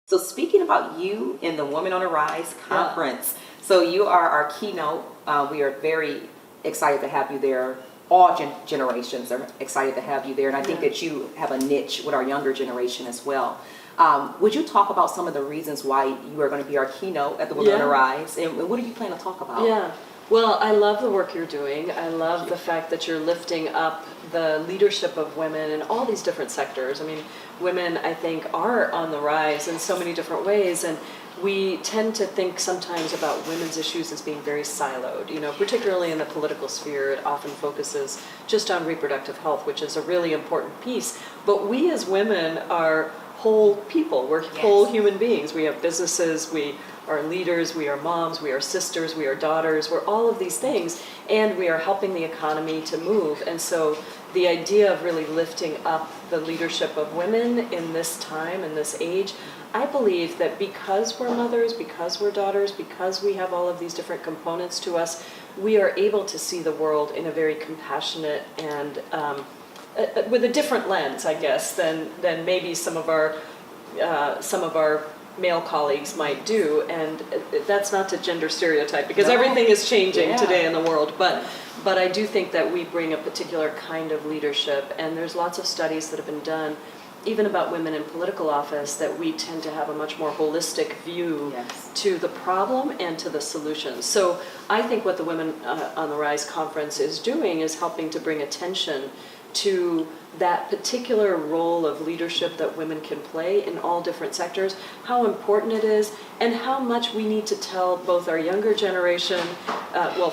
So speaking about you in the Women on the Rise conference, so you are our keynote. We are very excited to have you there. All generations are excited to have you there, and I think that you have a niche with our younger generation as well. Would you talk about some of the reasons why you are going to be our keynote at the Women on the Rise, and what do you plan to talk about? Yeah. Well, I love the work you're doing. I love the fact that you're lifting up the leadership of women in all these different sectors. I mean, women, I think, are on the rise in so many different ways, and we tend to think sometimes about women's issues as being very siloed. You know, particularly in the political sphere, it often focuses just on reproductive health, which is a really important piece. But we as women are whole people. We're whole human beings. We have businesses, we are leaders, we are moms, we are sisters, we are daughters, we're all of these things, and we are helping the economy to move. And so the idea of really lifting up the leadership of women in this time, in this age, I believe that because we're mothers, because we're daughters, because we have all of these different components to us, we are able to see the world in a very compassionate and with a different lens, I guess, than maybe some of our male colleagues might do. And that's not to gender stereotype, because everything is changing today in the world. But I do think that we bring a particular kind of leadership, and there's lots of studies that have been done, even about women in political office, that we tend to have a much more holistic view to the problem and to the solutions. So I think what the Women on the Rise conference is doing is helping to bring attention to that particular role of leadership that women can play in all different sectors, how important it is, and how much we need to tell both our younger generation,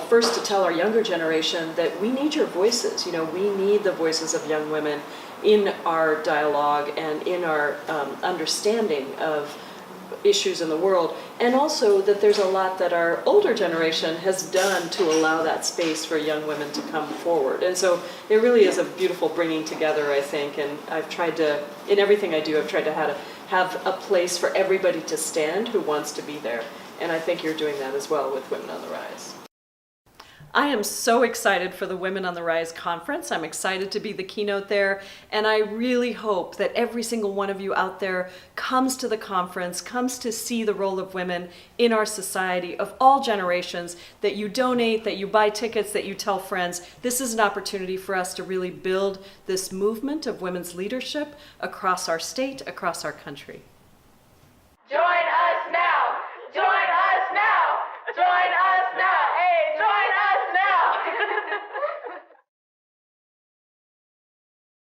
first to tell our younger generation that we need your voices. You know, we need the voices of young women in our dialogue and in our understanding of issues in the world, and also that there's a lot that our older generation has done to allow that space for young women to come forward. And so it really is a beautiful bringing together, I think, and I've tried to, in everything I do, I've tried to have a place for everybody to stand who wants to be there, and I think you're doing that as well with Women on the Rise. I am so excited for the Women on the Rise conference. I'm excited to be the keynote there, and I really hope that every single one of you out there comes to the conference, comes to see the role of women in our society of all generations, that you donate, that you buy tickets, that you tell friends. This is an opportunity for us to really build this movement of women's leadership across our state, across our country.